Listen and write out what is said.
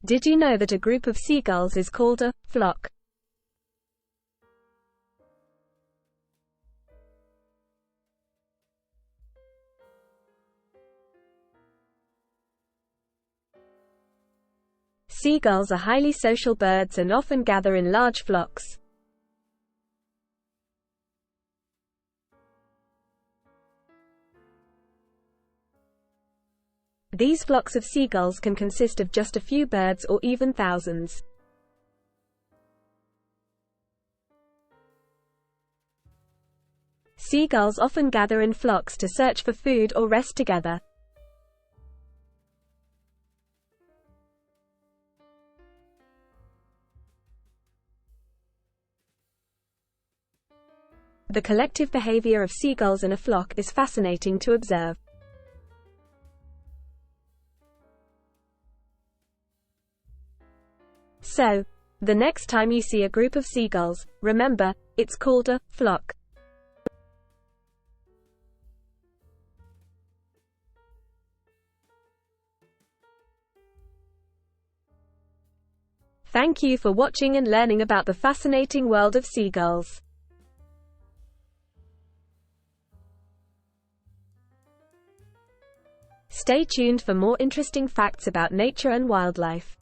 Did you know that a group of seagulls is called a flock? Seagulls are highly social birds and often gather in large flocks. These flocks of seagulls can consist of just a few birds or even thousands. Seagulls often gather in flocks to search for food or rest together. The collective behavior of seagulls in a flock is fascinating to observe. So, the next time you see a group of seagulls, remember, it's called a flock. Thank you for watching and learning about the fascinating world of seagulls. Stay tuned for more interesting facts about nature and wildlife.